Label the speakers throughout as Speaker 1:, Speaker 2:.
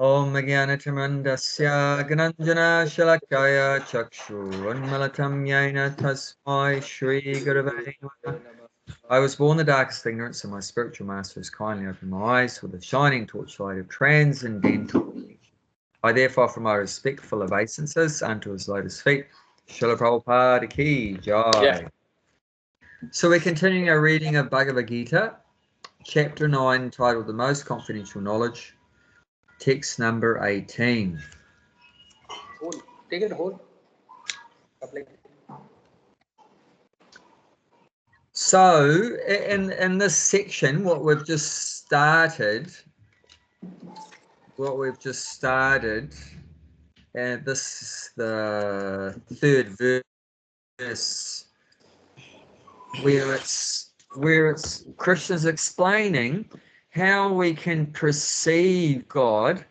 Speaker 1: Om Jnanatamandasya Gananjana Shalakaya Chakshu Unmalatam Yaina Tasmai Shri Gurave Namaha. I was born the darkest of ignorance, and my spiritual master has kindly opened my eyes with the shining torchlight of transcendental knowledge. I therefore offer my respectful obeisances unto his lotus feet. Srila Prabhupada ki jai.
Speaker 2: Yeah.
Speaker 1: So we're continuing our reading of Bhagavad Gita, chapter 9, titled The Most Confidential Knowledge, text number 18.
Speaker 2: Hold. Take it, hold.
Speaker 1: So in this section, what we've just started, and this is the third verse, where it's Krishna's explaining how we can perceive God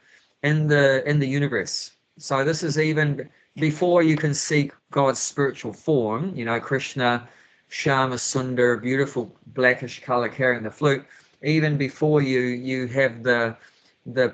Speaker 1: in the universe. So this is even before you can see God's spiritual form. You know, Krishna, Shama Sundar, beautiful blackish color carrying the flute. Even before you have the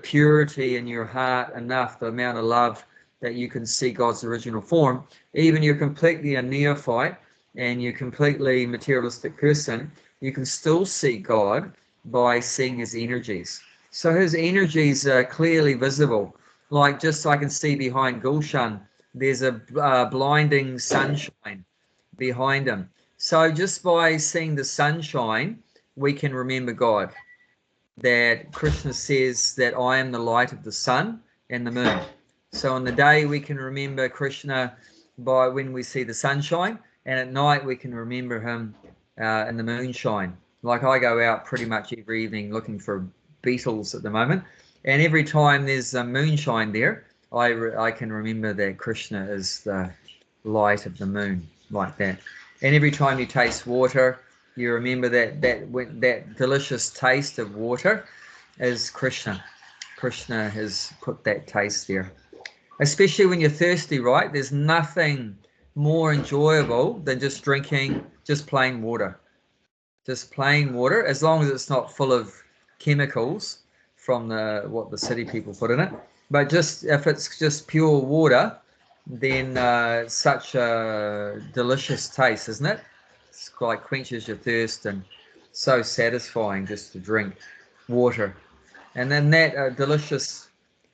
Speaker 1: purity in your heart enough, the amount of love that you can see God's original form. Even you're completely a neophyte and you're completely materialistic person, you can still see God by seeing his energies. So his energies are clearly visible. Like just I can see behind Gulshan, there's a blinding sunshine behind him. So just by seeing the sunshine, we can remember God. That Krishna says that I am the light of the sun and the moon. So on the day we can remember Krishna by when we see the sunshine, and at night we can remember him in the moonshine. Like I go out pretty much every evening looking for beetles at the moment, and every time there's a moonshine there, I can remember that Krishna is the light of the moon, like that. And every time you taste water, you remember that delicious taste of water is Krishna. Krishna has put that taste there. Especially when you're thirsty, right? There's nothing more enjoyable than just drinking just plain water. Just plain water, as long as it's not full of chemicals from what the city people put in it. But just if it's just pure water, then such a delicious taste, isn't it? It's like quenches your thirst and so satisfying just to drink water. And then that delicious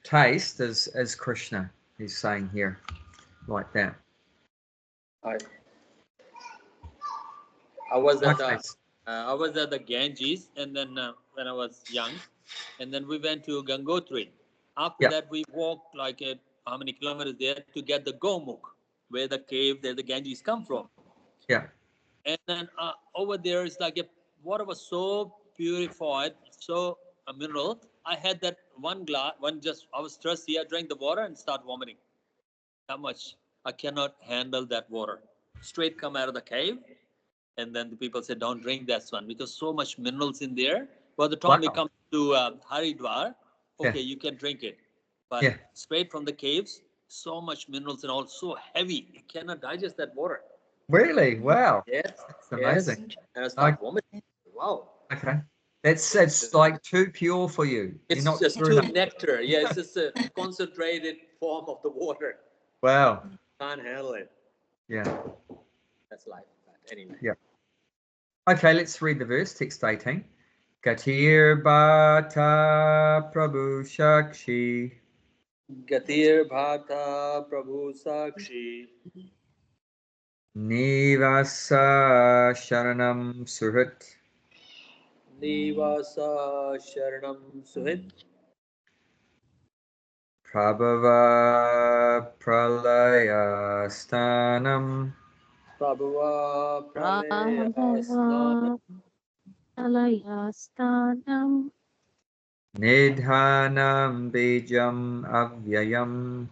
Speaker 1: taste is Krishna, he's saying here, like that.
Speaker 2: I was at the Ganges, and then when I was young, and then we went to Gangotri. After that, we walked like how many kilometers there to get the Gomukh, where the cave, there the Ganges come from.
Speaker 1: Yeah.
Speaker 2: And then over there is like water was so purified, so mineral. I had that one glass, I was thirsty. I drank the water and start vomiting. That much. I cannot handle that water. Straight come out of the cave. And then the people said, don't drink that one because so much minerals in there. By the time we come to Haridwar, okay, you can drink it. But straight from the caves, so much minerals and all, so heavy. You cannot digest that water.
Speaker 1: Really? Wow.
Speaker 2: Yes.
Speaker 1: That's amazing.
Speaker 2: Yes. And I start vomiting. Wow.
Speaker 1: Okay. It's like too pure for you.
Speaker 2: It's just too nectar. Yeah, it's just a concentrated form of the water.
Speaker 1: Wow.
Speaker 2: Can't handle it.
Speaker 1: Yeah.
Speaker 2: That's life. But anyway.
Speaker 1: Yeah. Okay, let's read the verse, text 18. Gatir Bhata Prabhu Shakshi.
Speaker 2: Gatir Bhata Prabhu Sakshi.
Speaker 1: Nivasa Sharanam Suhrit.
Speaker 2: Nivasa Sharanam Suhit.
Speaker 1: Prabhava Pralaya Stanam.
Speaker 2: Prabhava Pralaya
Speaker 3: Stanam.
Speaker 1: Nidhanam Bijam Avyayam.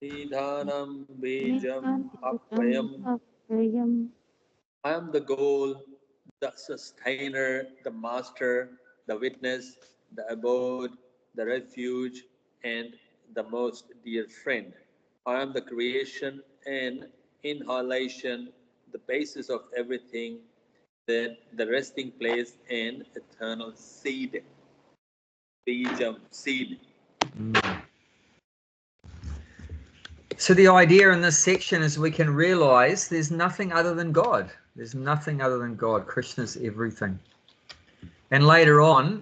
Speaker 2: Nidhanam Bijam Apayam. I am the goal, the sustainer, the master, the witness, the abode, the refuge, and the most dear friend. I am the creation and inhalation, the basis of everything, the resting place and eternal seed. Bijam, seed.
Speaker 1: So the idea in this section is we can realize there's nothing other than God. There's nothing other than God. Krishna's everything. And later on,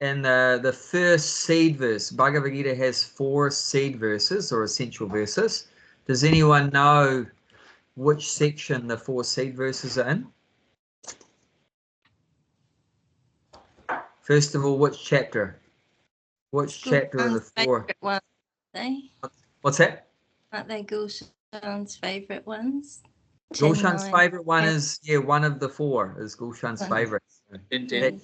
Speaker 1: in the first seed verse, Bhagavad Gita has 4 seed verses or essential verses. Does anyone know which section the 4 seed verses are in? First of all, which chapter? Which chapter are the 4?
Speaker 3: Ones, they?
Speaker 1: What's that?
Speaker 3: Aren't they Gulshan's favourite ones?
Speaker 1: Gulshan's favourite one is, one of the 4 is Gulshan's favourite.
Speaker 2: 10.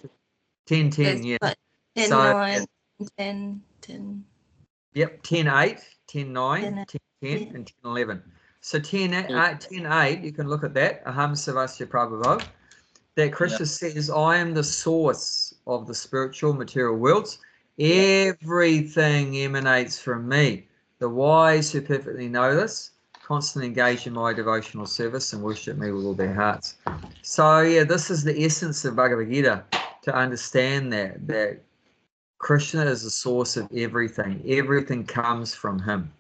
Speaker 1: 10, yeah.
Speaker 3: Like 10,
Speaker 1: So,
Speaker 3: 9, 10, 10.
Speaker 1: Yep, 10, 8, 10, 9,
Speaker 3: 10,
Speaker 1: 10, 10,
Speaker 3: yeah.
Speaker 1: and 10, 11. So 10, 8, you can look at that. Aham Savasya Prabhava. That Krishna says, I am the source of the spiritual material worlds. Everything emanates from me. The wise who perfectly know this constantly engage in my devotional service and worship me with all their hearts. So yeah, this is the essence of Bhagavad Gita, to understand that Krishna is the source of everything. Everything comes from him.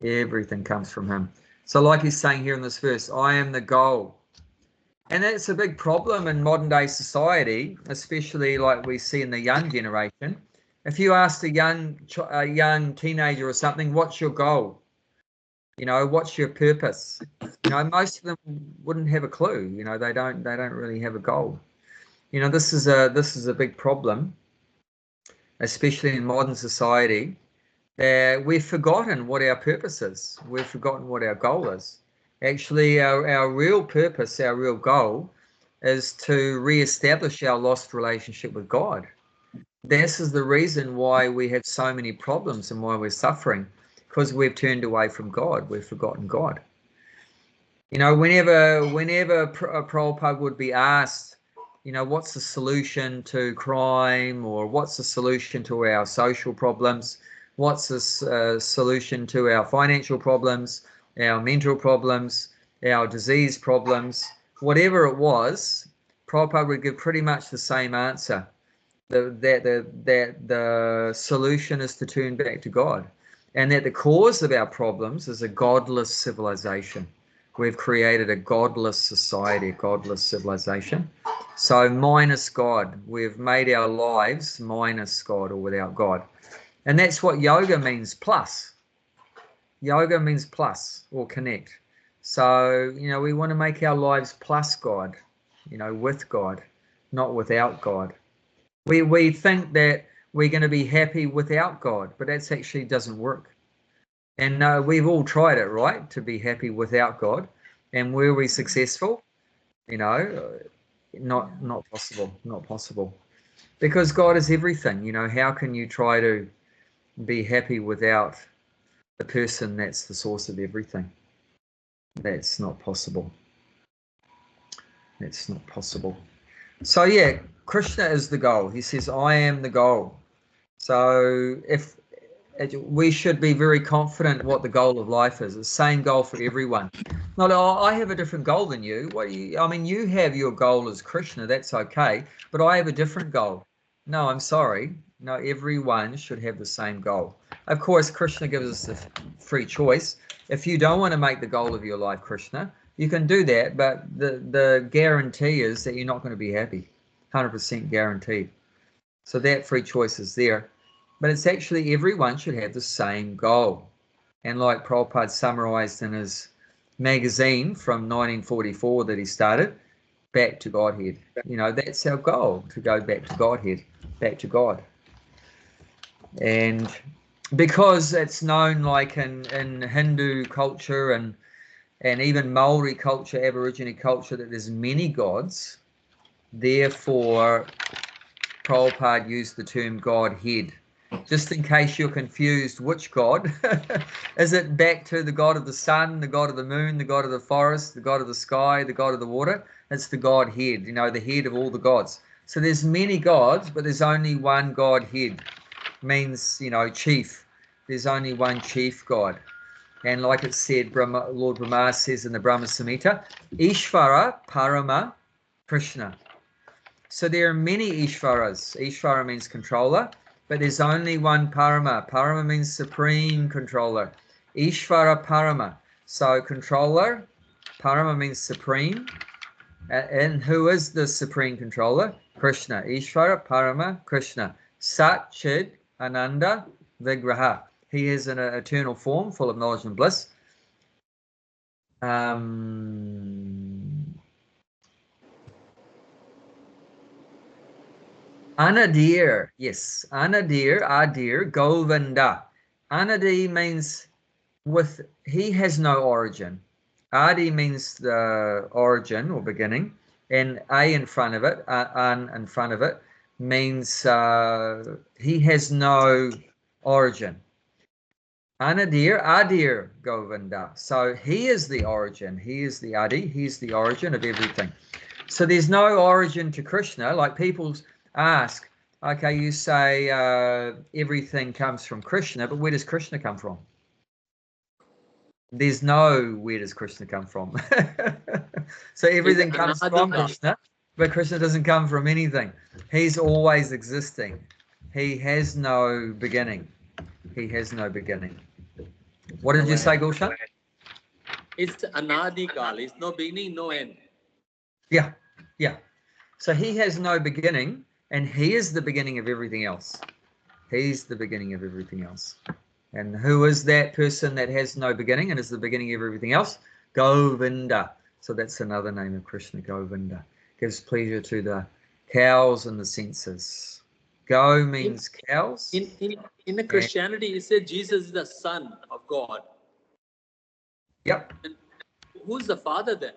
Speaker 1: Everything comes from him. So like he's saying here in this verse, I am the goal. And that's a big problem in modern day society, especially like we see in the young generation. If you asked a young teenager or something, what's your goal? You know, what's your purpose? You know, most of them wouldn't have a clue. You know, they don't really have a goal. You know, this is a big problem, especially in modern society. We've forgotten what our purpose is. We've forgotten what our goal is. Actually, our real purpose, our real goal is to re-establish our lost relationship with God. This is the reason why we have so many problems and why we're suffering, because we've turned away from God. We've forgotten God. You know, whenever Prabhupada would be asked, you know, what's the solution to crime, or what's the solution to our social problems, what's the solution to our financial problems, our mental problems, our disease problems, whatever it was, Prabhupada would give pretty much the same answer. That the solution is to turn back to God, and that the cause of our problems is a godless civilization. We've created a godless society, a godless civilization. So minus God, we've made our lives minus God, or without God. And that's what yoga means, plus. Yoga means plus, or connect. So, you know, we want to make our lives plus God, you know, with God, not without God. We think that we're going to be happy without God, but that actually doesn't work. And we've all tried it, right, to be happy without God. And were we successful? You know, not possible, not possible. Because God is everything. You know, how can you try to be happy without the person that's the source of everything? That's not possible. That's not possible. So yeah, Krishna is the goal. He says, I am the goal. So if we should be very confident what the goal of life is. The same goal for everyone. Not, oh, I have a different goal than you. What do you? I mean, you have your goal as Krishna. That's okay. But I have a different goal. No, I'm sorry. No, everyone should have the same goal. Of course, Krishna gives us the free choice. If you don't want to make the goal of your life Krishna, you can do that. But the guarantee is that you're not going to be happy. 100% guaranteed. So that free choice is there. But it's actually everyone should have the same goal. And like Prabhupada summarized in his magazine from 1944 that he started, back to Godhead. You know, that's our goal, to go back to Godhead, back to God. And because it's known, like in Hindu culture and even Maori culture, Aborigine culture, that there's many gods, therefore Prabhupada used the term Godhead. Just in case you're confused, which God? Is it back to the God of the sun, the God of the moon, the God of the forest, the God of the sky, the God of the water? It's the Godhead, you know, the head of all the gods. So there's many gods, but there's only one Godhead. Means, you know, chief. There's only one chief God. And like it said, Lord Brahma says in the Brahma Samhita, Ishvara Parama Krishna. So there are many Ishvaras. Ishvara means controller, but there's only one Parama. Parama means supreme controller. Ishvara Parama. So controller, Parama means supreme. And who is the supreme controller? Krishna. Ishvara Parama Krishna. Sat Chid Ananda Vigraha. He is an eternal form full of knowledge and bliss. Anadir, yes, Anadir, Adir, Govinda. Anadi means he has no origin. Adi means the origin or beginning, and A in front of it, An in front of it, means he has no origin. Anadir, Adir, Govinda. So he is the origin, he is the Adi, he's the origin of everything. So there's no origin to Krishna. Like people ask, okay, you say everything comes from Krishna, but where does Krishna come from? There's no where does Krishna come from. So everything comes from Krishna, but Krishna doesn't come from anything. He's always existing. He has no beginning. He has no beginning. What did you say, Gulshan?
Speaker 2: It's anadikal. It's no beginning, no end.
Speaker 1: Yeah, yeah. So he has no beginning, and he is the beginning of everything else. He's the beginning of everything else. And who is that person that has no beginning and is the beginning of everything else? Govinda. So that's another name of Krishna, Govinda. Gives pleasure to the cows and the senses. Go means cows.
Speaker 2: In the Christianity, it says Jesus is the Son of God.
Speaker 1: Yep.
Speaker 2: And who's the Father then?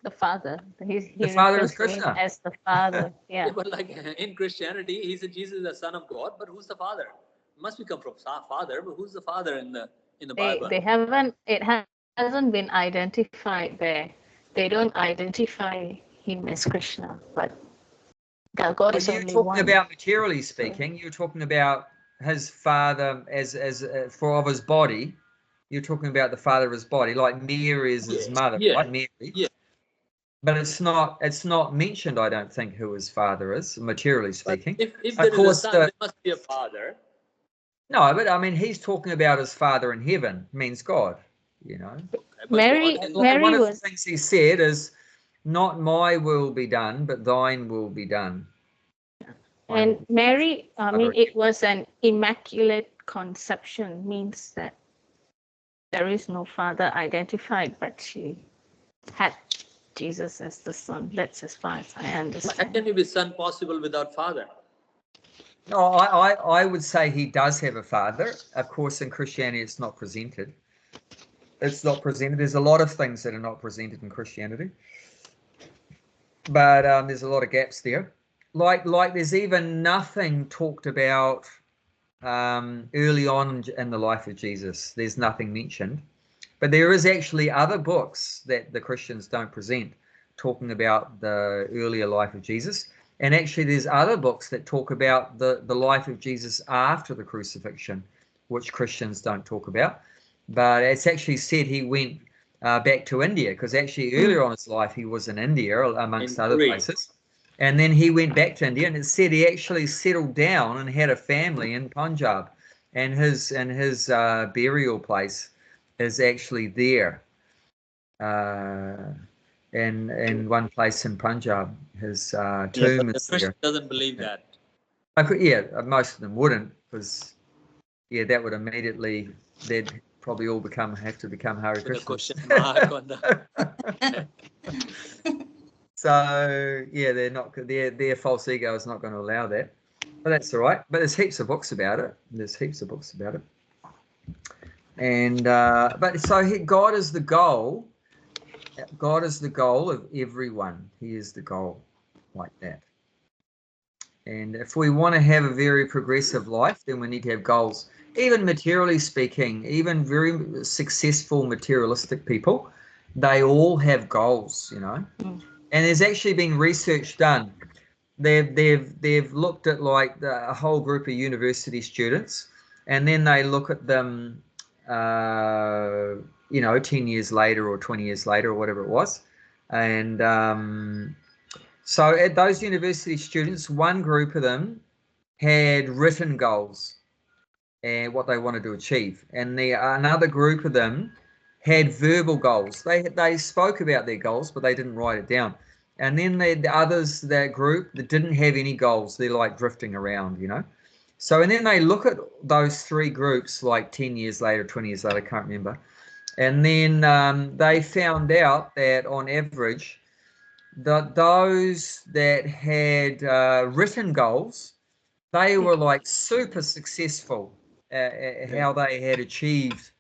Speaker 4: The Father.
Speaker 1: The Father is Krishna.
Speaker 4: As the Father. Yeah.
Speaker 2: But like in Christianity, he said Jesus is the Son of God, but who's the Father? It must be come from Father, but who's the Father in the Bible?
Speaker 4: They haven't. It hasn't been identified there. They don't identify him as Krishna, but God is only one.
Speaker 1: You're talking about materially speaking. You're talking about his father as for of his body. You're talking about the father of his body, like Mary is his mother, right? Mary.
Speaker 2: Yeah.
Speaker 1: But it's not mentioned, I don't think, who his father is, materially speaking.
Speaker 2: But if there is a son, there must be a father.
Speaker 1: No, but I mean, he's talking about his father in heaven, means God, you know.
Speaker 4: Mary
Speaker 1: One of the things he said is, not my will be done, but thine will be done.
Speaker 4: And Mary, I mean, it was an immaculate conception, means that there is no father identified, but she had Jesus as the son. That's as far as I understand.
Speaker 2: How can you be son possible without father?
Speaker 1: No, I would say he does have a father. Of course, in Christianity, it's not presented. It's not presented. There's a lot of things that are not presented in Christianity. But there's a lot of gaps there. Like there's even nothing talked about early on in the life of Jesus. There's nothing mentioned. But there is actually other books that the Christians don't present talking about the earlier life of Jesus. And actually there's other books that talk about the life of Jesus after the crucifixion, which Christians don't talk about. But it's actually said he went back to India, because actually earlier on in his life he was in India amongst other places. And then he went back to India, and it said he actually settled down and had a family in Punjab. And his burial place is actually there. In one place in Punjab, his tomb is there.
Speaker 2: Christian doesn't believe that.
Speaker 1: Most of them wouldn't, because that would immediately, they'd probably all have to become Hare Krishna. So they're not. Their false ego is not going to allow that. But that's all right. But there's heaps of books about it. And but so God is the goal. God is the goal of everyone. He is the goal, like that. And if we want to have a very progressive life, then we need to have goals. Even materially speaking, even very successful materialistic people, they all have goals, you know. And there's actually been research done. They've looked at like a whole group of university students, and then they look at them 10 years later or 20 years later or whatever it was. And so at those university students, one group of them had written goals. and what they wanted to achieve. And another group of them had verbal goals. They spoke about their goals, but they didn't write it down. And then the others, that group that didn't have any goals, they're like drifting around, you know. So, and then they look at those three groups like 10 years later, 20 years later, I can't remember. And then they found out that on average, those that had written goals, they were like super successful at how they had achieved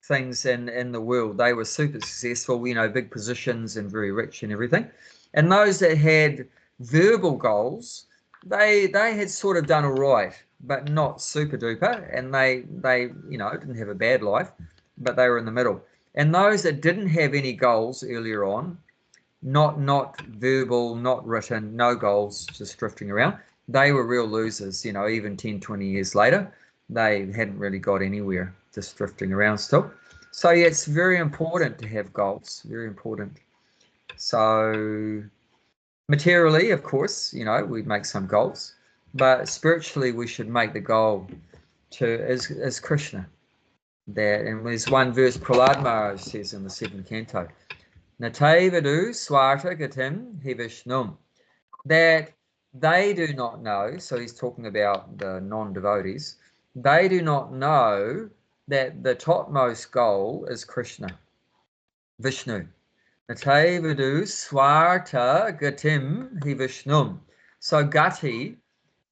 Speaker 1: things in the world. They were super successful, you know, big positions and very rich and everything. And those that had verbal goals, they had sort of done all right, but not super duper. And they you know, didn't have a bad life, but they were in the middle. And those that didn't have any goals earlier on, not verbal, not written, no goals, just drifting around, they were real losers, you know, even 10, 20 years later, they hadn't really got anywhere, just drifting around still. So yeah, it's very important to have goals, very important. So materially, of course, you know, we make some goals, but spiritually we should make the goal as Krishna. That, and there's one verse Prahlad Maharaj says in the 7th canto, Natevadu swarta gatim he Vishnum, that they do not know, so he's talking about the non-devotees, they do not know that the topmost goal is Krishna, Vishnu. Natevadu swarta gatim he Vishnum. So gati,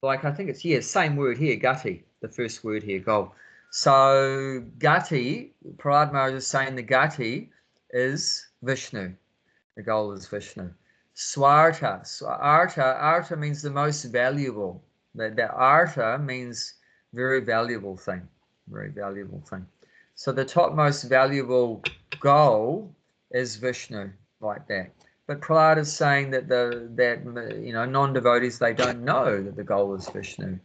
Speaker 1: like I think it's, yeah, same word here, gati, the first word here, goal. So gati, Prahlad Maharaj is saying the gati is Vishnu. The goal is Vishnu. Swarta, arta means the most valuable. The arta means very valuable thing, very valuable thing. So the topmost valuable goal is Vishnu, like that. But Prahlad is saying that you know, non-devotees, they don't know that the goal is Vishnu,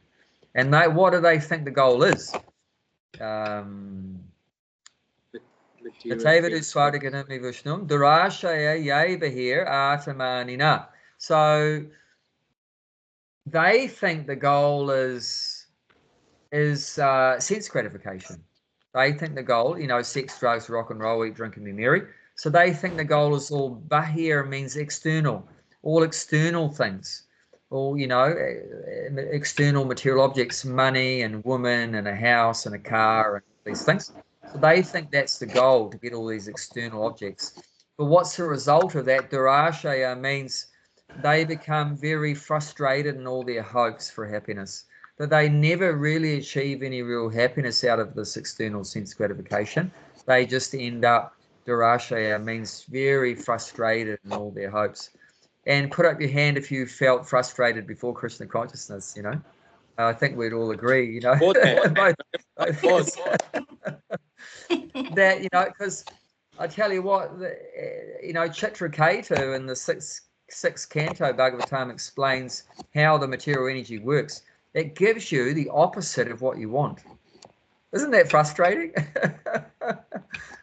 Speaker 1: and what do they think the goal is? So they think the goal is sense gratification. They think the goal, you know, sex, drugs, rock and roll, eat, drink, and be merry. So they think the goal is all bahir, means external, all external things, all, you know, external material objects, money and woman and a house and a car and these things. So they think that's the goal, to get all these external objects. But what's the result of that? Durashaya means they become very frustrated in all their hopes for happiness, that they never really achieve any real happiness out of this external sense gratification. They just end up, Durashaya means very frustrated in all their hopes. And put up your hand if you felt frustrated before Krishna consciousness, you know. I think we'd all agree, you know. Both. That, you know, because I tell you what, you know, Chitraketu in the sixth canto Bhagavatam explains how the material energy works. It gives you the opposite of what you want. Isn't that frustrating?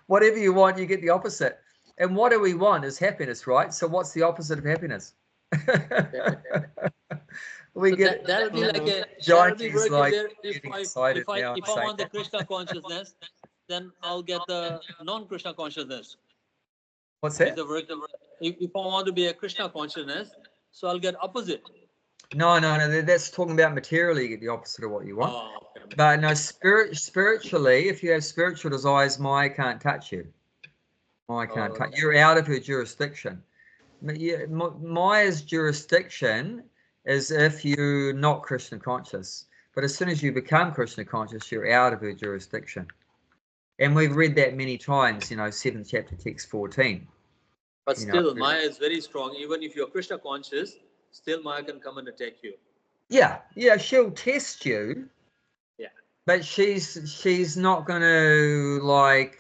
Speaker 1: Whatever you want, you get the opposite. And what do we want is happiness, right? So what's the opposite of happiness? We so get
Speaker 2: that'll be like a
Speaker 1: Janki's like
Speaker 2: if I want the Krishna consciousness, then I'll get the non-Krishna consciousness.
Speaker 1: What's that?
Speaker 2: If I want to be a Krishna consciousness, so I'll get opposite.
Speaker 1: No, that's talking about materially, you get the opposite of what you want. Oh, okay. But no, spiritually, if you have spiritual desires, Maya can't touch you. Maya can't touch you. You're out of her jurisdiction. Maya's jurisdiction is if you're not Krishna conscious. But as soon as you become Krishna conscious, you're out of her jurisdiction. And we've read that many times, you know, 7th chapter, text 14.
Speaker 2: But still, Maya is very strong. Even if you're Krishna conscious, still Maya can come and attack you. Yeah,
Speaker 1: she'll test you.
Speaker 2: Yeah.
Speaker 1: But she's not going to, like,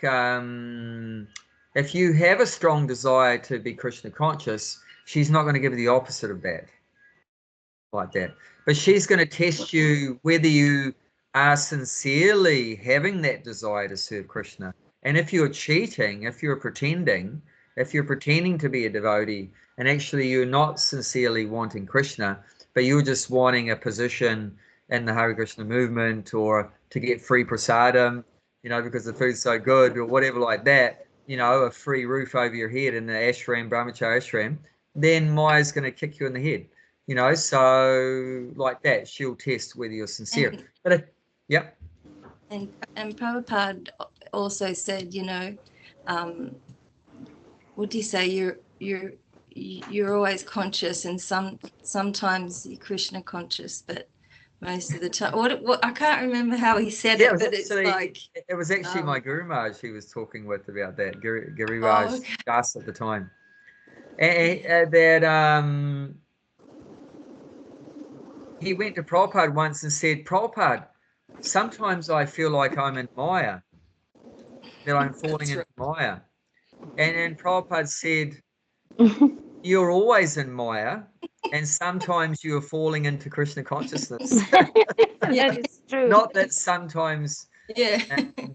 Speaker 1: if you have a strong desire to be Krishna conscious, she's not going to give you the opposite of that, like that. But she's going to test you whether you are sincerely having that desire to serve Krishna. And if you're cheating, if you're pretending to be a devotee, and actually you're not sincerely wanting Krishna, but you're just wanting a position in the Hare Krishna movement or to get free prasadam, you know, because the food's so good or whatever like that, you know, a free roof over your head in the ashram, brahmachari ashram, then Maya's going to kick you in the head, you know, so like that, she'll test whether you're sincere. Yep.
Speaker 3: And Prabhupada also said, you know, what do you say? You're always conscious, and sometimes you're Krishna conscious, but most of the time, what I can't remember how he said it, but it's like
Speaker 1: it was actually my Guru Maharaj he was talking with about that. Guru
Speaker 3: Oh,
Speaker 1: Maharaj
Speaker 3: okay.
Speaker 1: asked at the time, and that he went to Prabhupada once and said, Prabhupada, sometimes I feel like I'm in Maya, that I'm falling into Maya. And Prabhupada said, you're always in Maya, and sometimes you're falling into Krishna consciousness.
Speaker 4: That is true.
Speaker 1: Not that sometimes
Speaker 3: yeah.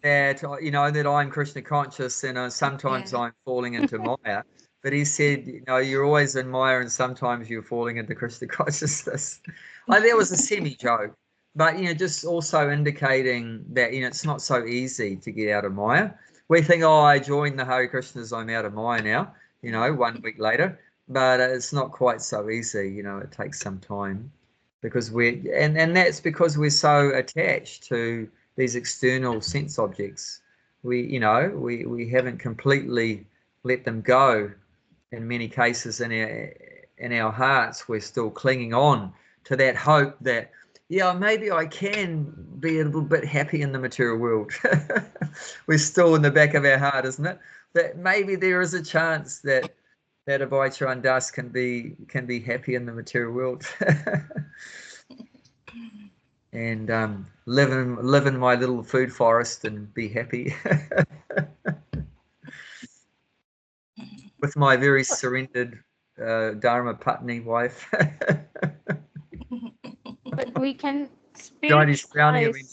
Speaker 1: that, you know, that I'm Krishna conscious and sometimes I'm falling into Maya. But he said, you know, you're always in Maya and sometimes you're falling into Krishna consciousness. Like, that was a semi-joke. But, you know, just also indicating that, you know, it's not so easy to get out of Maya. We think, oh, I joined the Hare Krishnas, I'm out of Maya now, you know, 1 week later. But it's not quite so easy, you know, it takes some time. Because and that's because we're so attached to these external sense objects. We haven't completely let them go. In many cases in our hearts, we're still clinging on to that hope that, yeah, maybe I can be a little bit happy in the material world. We're still in the back of our heart, isn't it? That maybe there is a chance that Abhay Charan Das can be happy in the material world. And live in my little food forest and be happy. With my very surrendered Dharma Patni wife.
Speaker 4: But we can
Speaker 1: Johnny's frowning at me.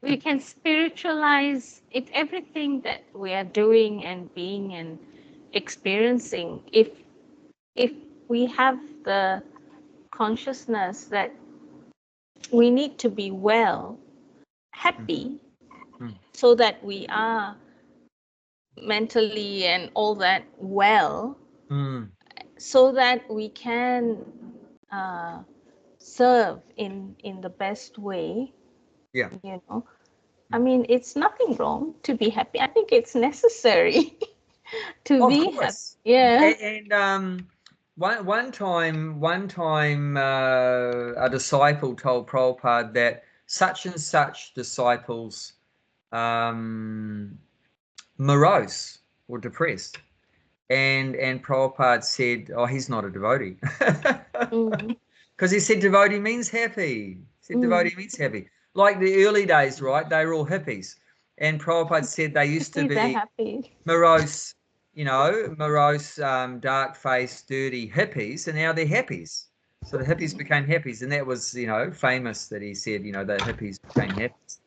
Speaker 4: we can spiritualize it, everything that we are doing and being and experiencing, if we have the consciousness that we need to be well, happy, so that we are mentally and all that well, so that we can serve in the best way.
Speaker 1: Yeah.
Speaker 4: You know, I mean, it's nothing wrong to be happy. I think it's necessary to be happy. Yeah.
Speaker 1: And one time a disciple told Prabhupada that such and such disciples morose or depressed, and Prabhupada said, oh, he's not a devotee. Because he said devotee means happy. He said devotee means happy. Like the early days, right? They were all hippies. And Prabhupada said they used to be
Speaker 4: happy.
Speaker 1: morose, you know, morose, dark-faced, dirty hippies, and now they're happies. So the hippies became happies, and that was, you know, famous that he said, you know, the hippies became happies.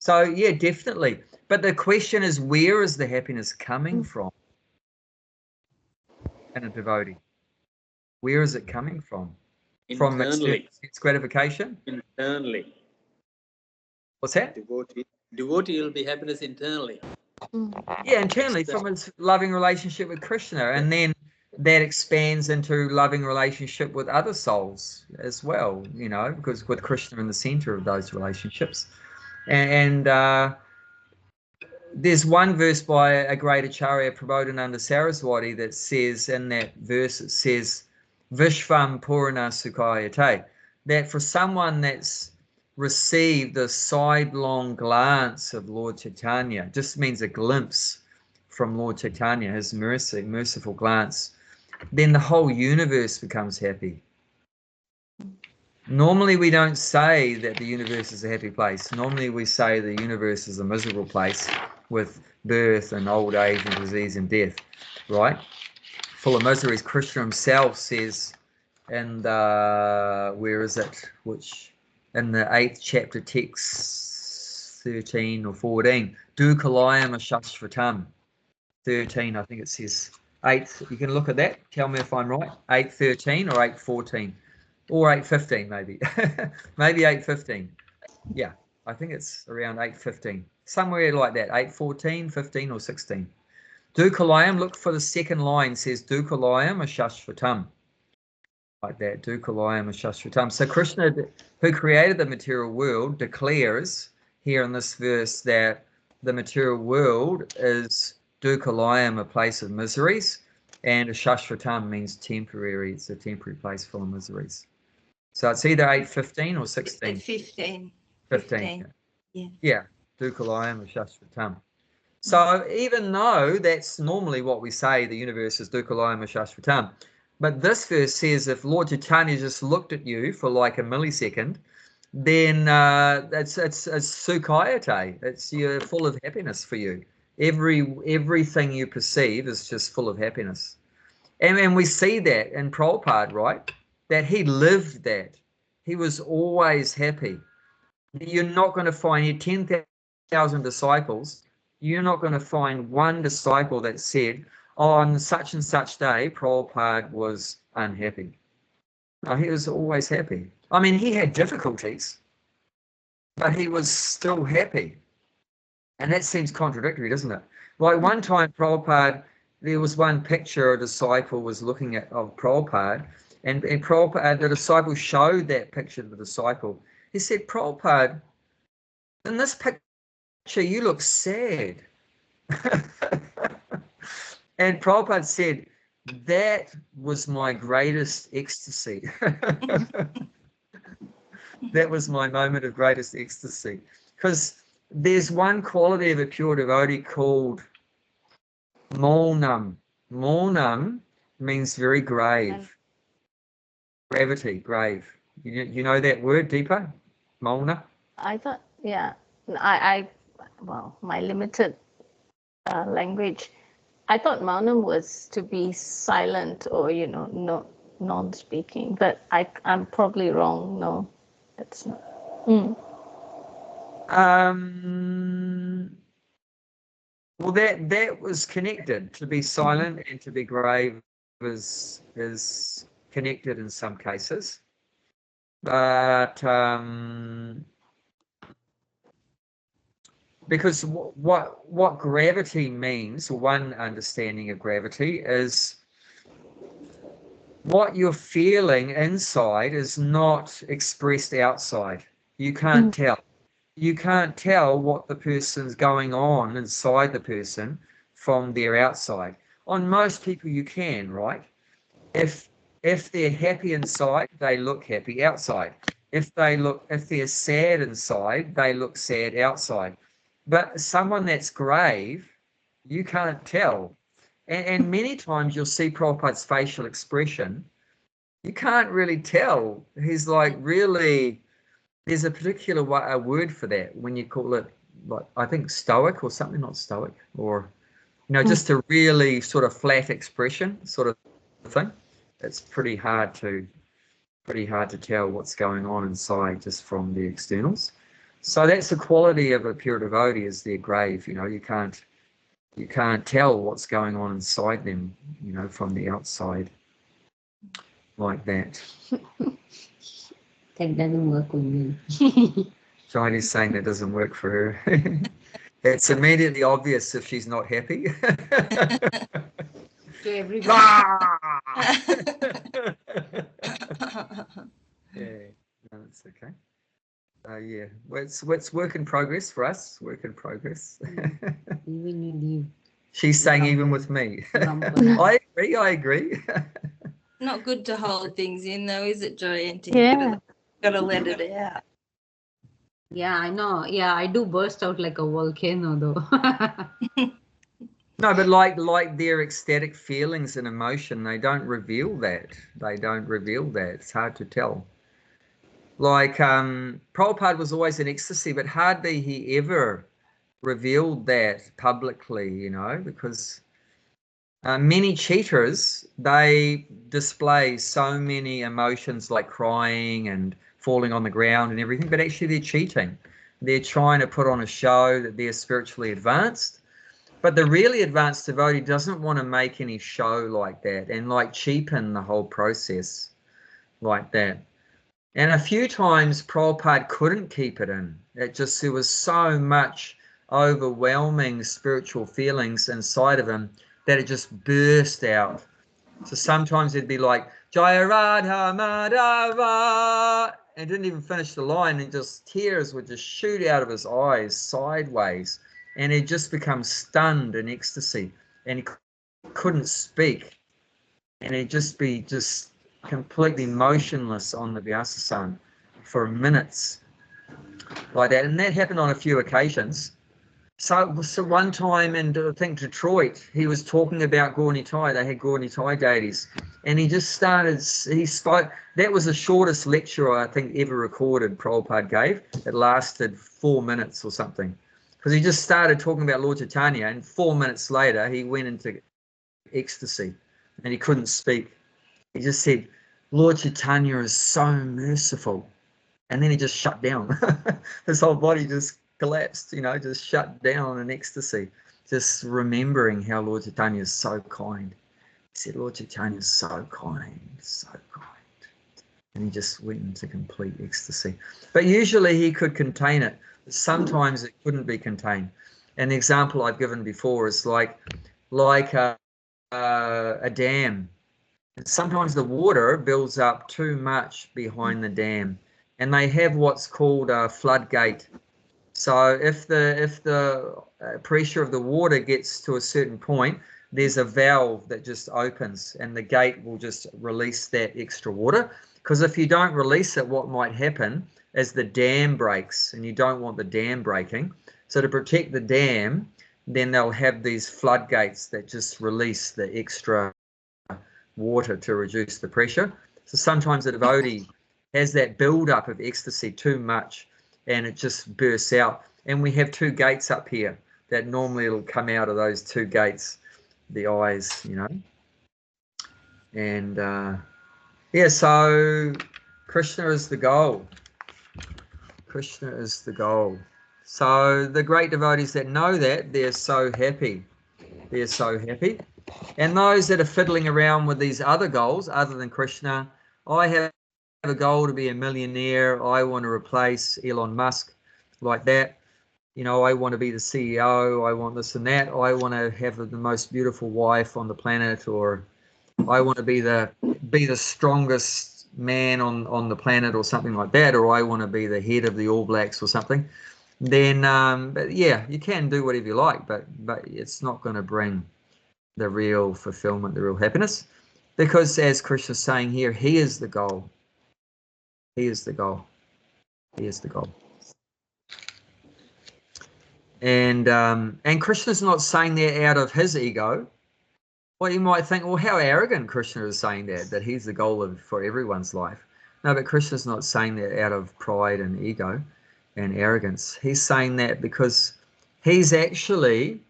Speaker 1: So, yeah, definitely. But the question is, where is the happiness coming from in a devotee? Where is it coming from? From
Speaker 2: Internally.
Speaker 1: Its gratification?
Speaker 2: Internally.
Speaker 1: What's that?
Speaker 2: Devotee will be happiness internally.
Speaker 1: Yeah, internally, from its loving relationship with Krishna, and then that expands into loving relationship with other souls as well, you know, because with Krishna in the center of those relationships. And there's one verse by a great Acharya, Prabodhananda Saraswati, that says, in that verse, it says, Vishvam Purana Sukhayate, that for someone that's received a sidelong glance of Lord Chaitanya, just means a glimpse from Lord Chaitanya, his merciful glance, then the whole universe becomes happy. Normally we don't say that the universe is a happy place. Normally we say the universe is a miserable place with birth and old age and disease and death, right? Full of miseries. Krishna himself says in the, where is it, which, in the 8th chapter, text 13 or 14, Dukalayam Ashashvatam, 13, I think it says. 8th, you can look at that, tell me if I'm right, 8:13 or 8:14, or 8:15 maybe, maybe 8:15, yeah. I think it's around 8:15, somewhere like that, 8:14, 15 or 16. Dukalayam, look for the second line, says Dukalayam Ashashvatam. Like that, Dukalayam Ashashvatam. So Krishna, who created the material world, declares here in this verse that the material world is Dukalayam, a place of miseries, and Ashashvatam means temporary. It's a temporary place full of miseries. So it's either 8:15 or 16.
Speaker 3: 15.
Speaker 1: 15.
Speaker 3: Yeah.
Speaker 1: Yeah, Dukalayam Ashashvatam. So even though that's normally what we say, the universe is Dukalayam Ashashvatam, but this verse says if Lord Chaitanya just looked at you for like a millisecond, then it's Sukhayate. It's you're full of happiness for you. Everything you perceive is just full of happiness. And we see that in Prabhupada, right? That he lived that. He was always happy. You're not going to find 10,000 disciples. You're not going to find one disciple that said, oh, on such and such day, Prabhupada was unhappy. No, he was always happy. I mean, he had difficulties, but he was still happy. And that seems contradictory, doesn't it? Like one time, Prabhupada, there was one picture a disciple was looking at of Prabhupada, and Prabhupada, the disciple showed that picture to the disciple. He said, Prabhupada, in this picture, you look sad. And Prabhupada said, that was my greatest ecstasy. That was my moment of greatest ecstasy. Because there's one quality of a pure devotee called Maunam. Maunam means very grave. Gravity, grave. You know that word, Deepa? Mauna?
Speaker 4: I thought, yeah, well, my limited language, I thought Maunam was to be silent or, no, non-speaking, but I'm probably wrong. No, that's not.
Speaker 1: Well, that was connected. To be silent and to be grave is connected in some cases, but because what gravity means, one understanding of gravity is what you're feeling inside is not expressed outside. You can't tell. You can't tell what the person's going on inside the person from their outside. On most people you can, right? If they're happy inside, they look happy outside. If they're sad inside, they look sad outside. But someone that's grave, you can't tell. And many times you'll see Prabhupada's facial expression. You can't really tell. He's like really, there's a particular word for that when you call it, like, I think stoic or something, not stoic, or, just a really sort of flat expression sort of thing. It's pretty hard to tell what's going on inside just from the externals. So that's the quality of a pure devotee, is their grave. You can't tell what's going on inside them, from the outside, like that.
Speaker 5: That doesn't work with me.
Speaker 1: Chinese saying that doesn't work for her. It's immediately obvious if she's not happy.
Speaker 5: To everybody.
Speaker 1: Yeah, no, it's okay. Yeah, well, it's work in progress for us. Work in progress.
Speaker 5: Even you leave.
Speaker 1: She's saying even with me. I agree.
Speaker 3: Not good to hold things in, though, is it, Jayanti?
Speaker 4: Yeah.
Speaker 3: Gotta let it out.
Speaker 5: Yeah, I know. Yeah, I do burst out like a volcano, though.
Speaker 1: No, but like their ecstatic feelings and emotion, they don't reveal that. It's hard to tell. Like Prabhupada was always in ecstasy, but hardly he ever revealed that publicly, because many cheaters, they display so many emotions like crying and falling on the ground and everything, but actually they're cheating. They're trying to put on a show that they're spiritually advanced. But the really advanced devotee doesn't want to make any show like that and like cheapen the whole process like that. And a few times Prabhupada couldn't keep it in. There was so much overwhelming spiritual feelings inside of him that it just burst out. So sometimes it'd be like, Jaya Radha Madhava, and didn't even finish the line, and just tears would just shoot out of his eyes sideways, and he'd just become stunned in ecstasy, and he couldn't speak, and he'd just be completely motionless on the Vyasasana for minutes like that. And that happened on a few occasions. So one time in, I think, Detroit, he was talking about Gaur Nitai. They had Gaur Nitai deities, and he spoke. That was the shortest lecture I think ever recorded Prabhupada gave. It lasted 4 minutes or something, because he just started talking about Lord Chaitanya, and 4 minutes later he went into ecstasy and he couldn't speak. He just said, Lord Chaitanya is so merciful. And then he just shut down. His whole body just collapsed, just shut down in ecstasy, just remembering how Lord Chaitanya is so kind. He said, Lord Chaitanya is so kind, so kind. And he just went into complete ecstasy. But usually he could contain it. Sometimes it couldn't be contained. And the example I've given before is like a dam. Sometimes the water builds up too much behind the dam, and they have what's called a floodgate. So if the pressure of the water gets to a certain point, there's a valve that just opens, and the gate will just release that extra water. Because if you don't release it, what might happen is the dam breaks, and you don't want the dam breaking. So to protect the dam, then they'll have these floodgates that just release the extra water to reduce the pressure. So sometimes the devotee has that build-up of ecstasy too much, and it just bursts out. And we have 2 gates up here that normally it'll come out of those 2 gates, the eyes, And so Krishna is the goal. Krishna is the goal. So the great devotees that know that, they're so happy. They're so happy. And those that are fiddling around with these other goals, other than Krishna, I have a goal to be a millionaire. I want to replace Elon Musk, like that. I want to be the CEO. I want this and that. I want to have the most beautiful wife on the planet, or I want to be the strongest man on the planet, or something like that, or I want to be the head of the All Blacks or something. Then, but yeah, you can do whatever you like, but it's not going to bring the real fulfillment, the real happiness, because as Krishna's saying here, he is the goal. He is the goal. He is the goal. And Krishna's not saying that out of his ego. Well, you might think, well, how arrogant Krishna is saying that he's the goal for everyone's life. No, but Krishna's not saying that out of pride and ego and arrogance. He's saying that because he's actually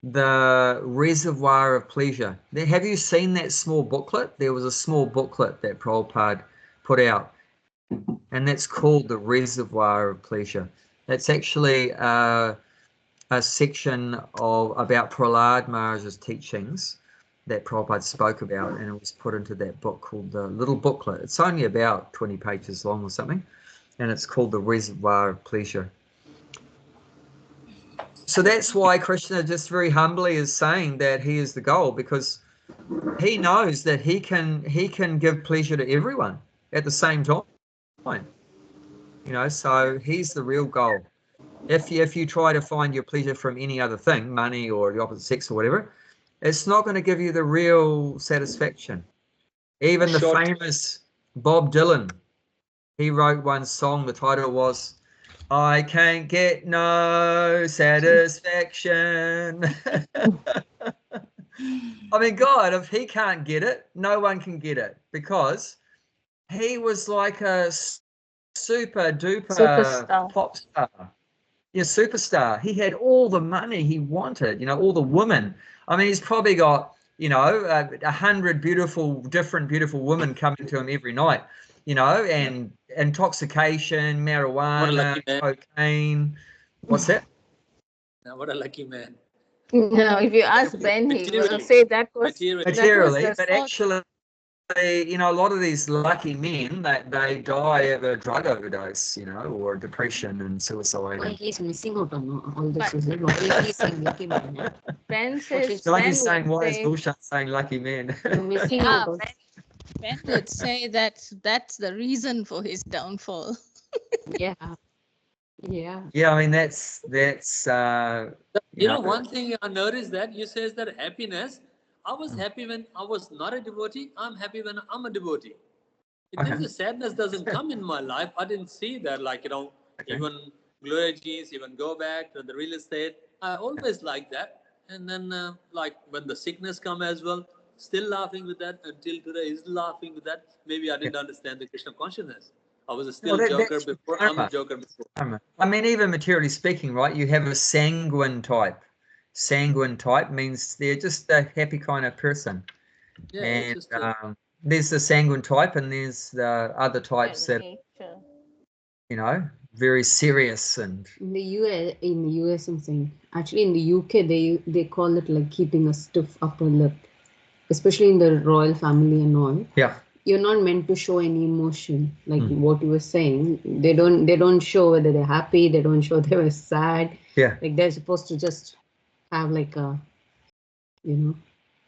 Speaker 1: the reservoir of pleasure. Have you seen that small booklet? There was a small booklet that Prabhupada put out, and that's called the reservoir of pleasure. That's actually a section about Prahlad Maharaj's teachings that Prabhupada spoke about, and it was put into that book called the little booklet. It's only about 20 pages long or something, and it's called the reservoir of pleasure. So that's why Krishna just very humbly is saying that he is the goal, because he knows that he can give pleasure to everyone at the same time. So he's the real goal. If you try to find your pleasure from any other thing, money or the opposite sex or whatever, it's not going to give you the real satisfaction. Even the famous Bob Dylan, he wrote one song, the title was, I can't get no satisfaction. I mean, God, if he can't get it, no one can get it, because he was like a super duper pop star. Yeah, superstar. He had all the money he wanted, all the women. I mean, he's probably got, 100 different beautiful women coming to him every night, and intoxication, marijuana, cocaine. What's that?
Speaker 2: Now, what a lucky man.
Speaker 4: No, if you ask Ben, he will say that was
Speaker 1: materially, but you know, a lot of these lucky men, they die of a drug overdose, you know, or depression and suicide.
Speaker 5: Why he's missing out on all this?
Speaker 4: But-
Speaker 5: Is it? Why he's saying lucky man? Eh?
Speaker 4: Ben says,
Speaker 1: So like
Speaker 4: Ben
Speaker 1: he's saying,
Speaker 4: would
Speaker 1: why is
Speaker 4: say,
Speaker 1: Bullshit saying lucky men?
Speaker 5: You're missing
Speaker 6: Yeah,
Speaker 5: out on.
Speaker 6: Ben would say that that's the reason for his downfall.
Speaker 5: Yeah. Yeah.
Speaker 1: Yeah, I mean, that's
Speaker 2: You know, one thing I noticed that you says that happiness. I was happy when I was not a devotee. I'm happy when I'm a devotee. It
Speaker 1: Okay.
Speaker 2: means the sadness doesn't come in my life. I didn't see that, like, you know,
Speaker 1: Okay.
Speaker 2: even Gloria jeans, even go back to the real estate. I always like that. And then, like, when the sickness come as well, still laughing with that until today, is laughing with that. Maybe I didn't understand the Krishna consciousness. I was still
Speaker 1: Well,
Speaker 2: joker
Speaker 1: that's
Speaker 2: before. I'm a
Speaker 1: karma.
Speaker 2: joker before.
Speaker 1: I mean, even materially speaking, right? You have a sanguine type. Sanguine type means they're just a happy kind of person.
Speaker 2: Yeah,
Speaker 1: And
Speaker 2: it's just
Speaker 1: there's the sanguine type, and there's the other types that,
Speaker 4: nature.
Speaker 1: you know, very serious and
Speaker 5: In the US, I'm saying. Actually, in the UK, they call it like keeping a stiff upper lip, especially in the royal family and all.
Speaker 1: yeah.
Speaker 5: You're not meant to show any emotion, like what you were saying. They don't show whether they're happy. They don't show they were sad.
Speaker 1: Yeah.
Speaker 5: Like they're supposed to just have like a, you know,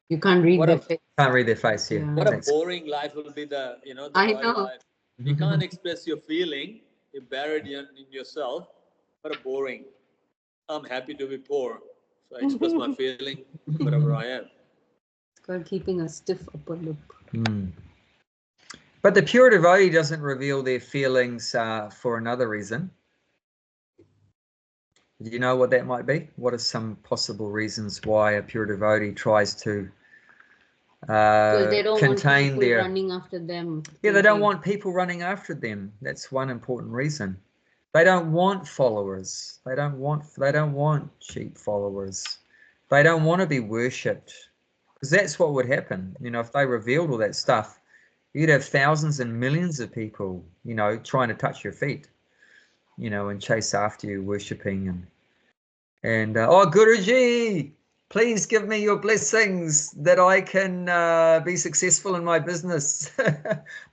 Speaker 5: you can't read
Speaker 2: What
Speaker 5: their
Speaker 2: a-
Speaker 5: face.
Speaker 1: Can't read their face. Yeah.
Speaker 5: Yeah.
Speaker 2: What a
Speaker 1: Thanks.
Speaker 2: boring life will be the, you know, the
Speaker 5: I
Speaker 2: royal
Speaker 5: know.
Speaker 2: life. You can't express your feeling. You bury it in yourself. What a boring. I'm happy to be poor. So I express my feeling wherever I am.
Speaker 5: It's called keeping a stiff upper lip.
Speaker 1: Mm. But the pure devotee doesn't reveal their feelings for another reason. Do you know what that might be? What are some possible reasons why a pure devotee tries to
Speaker 5: Because they don't want
Speaker 1: contain
Speaker 5: people
Speaker 1: their...
Speaker 5: running after them.
Speaker 1: Yeah, they don't
Speaker 5: thinking,
Speaker 1: want people running after them. That's one important reason. They don't want followers. They don't want cheap followers. They don't want to be worshipped. Because that's what would happen. You know, if they revealed all that stuff, you'd have thousands and millions of people, you know, trying to touch your feet, you know, and chase after you, worshipping and oh, Guruji, please give me your blessings that I can be successful in my business.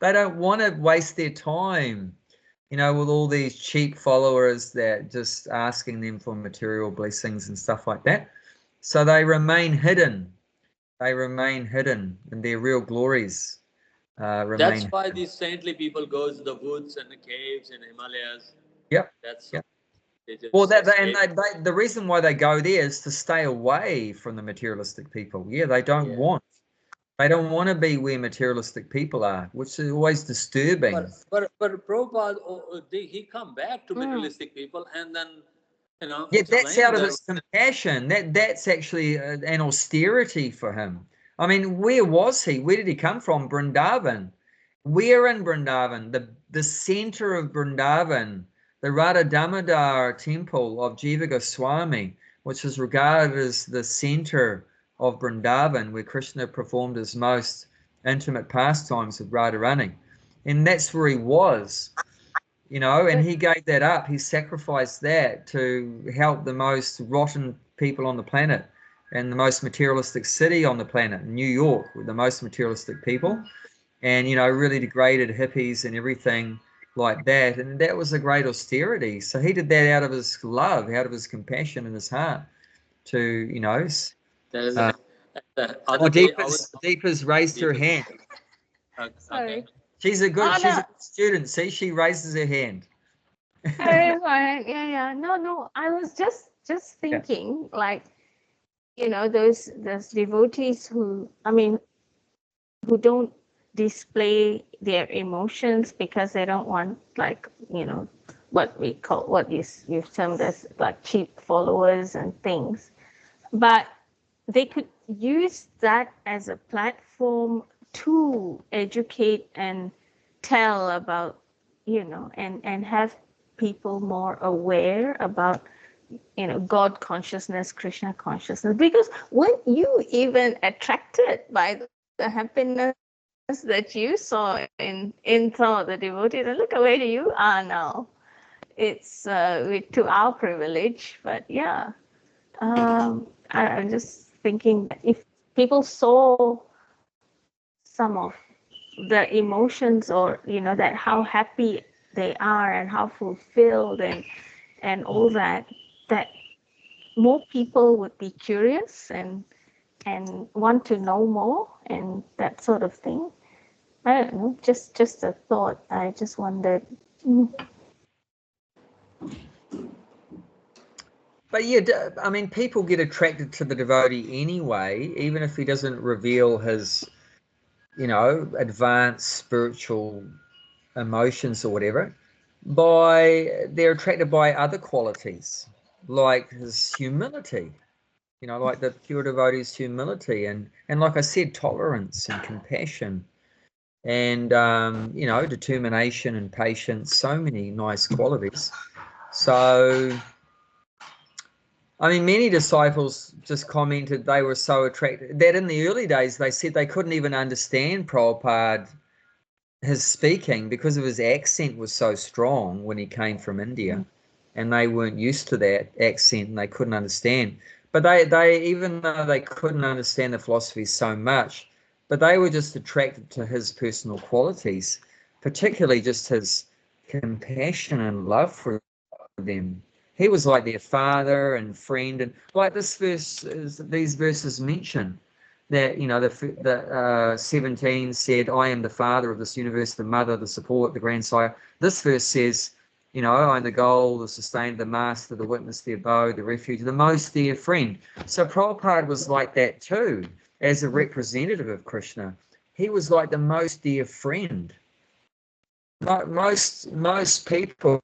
Speaker 1: They don't want to waste their time, you know, with all these cheap followers that just asking them for material blessings and stuff like that. So they remain hidden. They remain hidden, and their real glories remain.
Speaker 2: That's why these saintly people go to the woods and the caves in Himalayas.
Speaker 1: Yep.
Speaker 2: That's
Speaker 1: Yep.
Speaker 2: they just
Speaker 1: Well,
Speaker 2: escape.
Speaker 1: the reason why they go there is to stay away from the materialistic people. Yeah, they don't want to be where materialistic people are, which is always disturbing.
Speaker 2: But Prabhupada, he come back to materialistic people and then, you know,
Speaker 1: Yeah, that's
Speaker 2: explain
Speaker 1: out of
Speaker 2: that-
Speaker 1: his compassion. That's actually an austerity for him. I mean, where was he? Where did he come from? Vrindavan. Where in Vrindavan? The center of Vrindavan, the Radha Damodar temple of Jiva Goswami, which is regarded as the center of Vrindavan, where Krishna performed his most intimate pastimes with Radharani. And that's where he was. You know, and he gave that up. He sacrificed that to help the most rotten people on the planet and the most materialistic city on the planet, New York, with the most materialistic people, and, you know, really degraded hippies and everything like that. And that was a great austerity. So he did that out of his love, out of his compassion in his heart to, you know.
Speaker 2: There is
Speaker 1: Deepa's raised her hand.
Speaker 4: Sorry.
Speaker 1: She's a good
Speaker 4: no.
Speaker 1: student. See, she raises her hand.
Speaker 4: Yeah. No. I was just thinking, like, you know, those devotees who don't display their emotions because they don't want, like, you know, what you've termed as like cheap followers and things, but they could use that as a platform to educate and tell about, you know, and have people more aware about, you know, God consciousness, Krishna consciousness, because weren't you even attracted by the happiness that you saw in some of the devotees? And look at where you are now. It's to our privilege, but yeah. I'm just thinking that if people saw some of the emotions, or that how happy they are and how fulfilled and all that more people would be curious and want to know more and that sort of thing. I don't know, just a thought. I just wondered.
Speaker 1: But yeah, I mean, people get attracted to the devotee anyway, even if he doesn't reveal his, advanced spiritual emotions or whatever. They're attracted by other qualities, like his humility. Like the pure devotee's humility, and like I said, tolerance and compassion, and determination and patience. So many nice qualities. So, I mean, many disciples just commented they were so attracted that in the early days they said they couldn't even understand Prabhupada, his speaking, because of his accent was so strong when he came from India, and they weren't used to that accent and they couldn't understand. But they even though they couldn't understand the philosophy so much, but they were just attracted to his personal qualities, particularly just his compassion and love for them. He was like their father and friend, and like these verses mention that the 17 said, "I am the father of this universe, the mother, the support, the grandsire." This verse says, "I am the goal, the sustainer, the master, the witness, the abode, the refuge, the most dear friend." So Prabhupada was like that too, as a representative of Krishna. He was like the most dear friend. Most people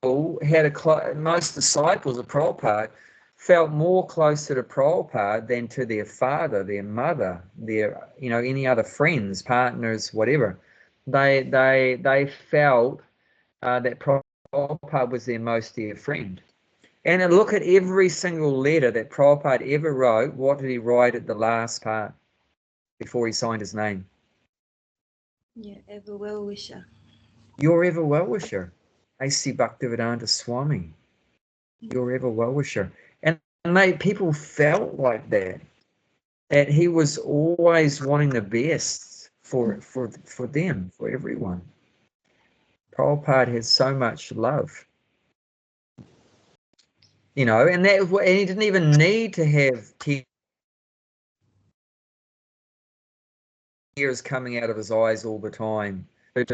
Speaker 1: most disciples of Prabhupada felt more closer to Prabhupada than to their father, their mother, their any other friends, partners, whatever. They felt that Prabhupada was their most dear friend. And look at every single letter that Prabhupada ever wrote. What did he write at the last part before he signed his name?
Speaker 3: Yeah, ever well wisher.
Speaker 1: Your ever well-wisher, A.C. Bhaktivedanta Swami, your ever well-wisher. And people felt like that he was always wanting the best for them, for everyone. Prabhupada had so much love, and and he didn't even need to have tears coming out of his eyes all the time. They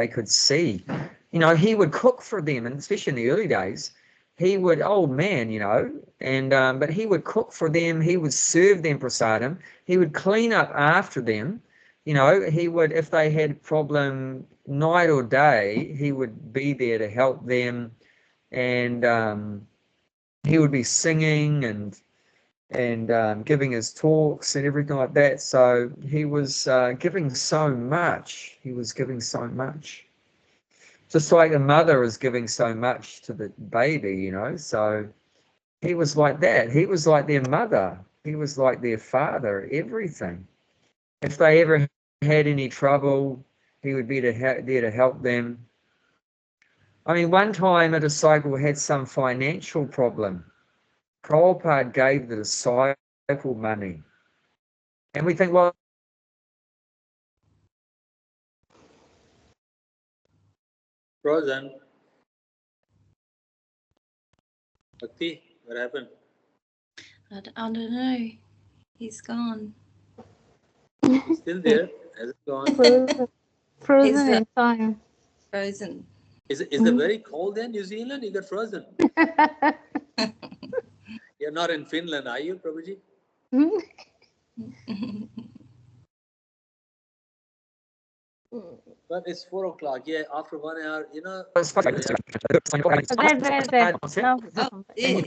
Speaker 1: could see. He would cook for them, and especially in the early days, he would, old man, and but he would cook for them. He would serve them prasadam. He would clean up after them. He would, if they had problem night or day, he would be there to help them, and he would be singing and giving his talks and everything like that. So he was giving so much. He was giving so much. Just like a mother is giving so much to the baby, So he was like that. He was like their mother. He was like their father, everything. If they ever had any trouble, he would be there to help them. I mean, one time a disciple had some financial problem. Prabhupada gave the disciple money. And we think, well,
Speaker 2: Frozen. Bhakti, what happened?
Speaker 3: I don't know. He's gone.
Speaker 2: He's still there. Has it gone?
Speaker 4: Frozen
Speaker 3: Is
Speaker 4: in time.
Speaker 3: frozen.
Speaker 2: Is it very cold there, New Zealand? You got frozen. You're not in Finland, are you, Prabhuji? But it's 4 o'clock. Yeah, after 1 hour,
Speaker 4: There. No.
Speaker 3: Oh, yeah.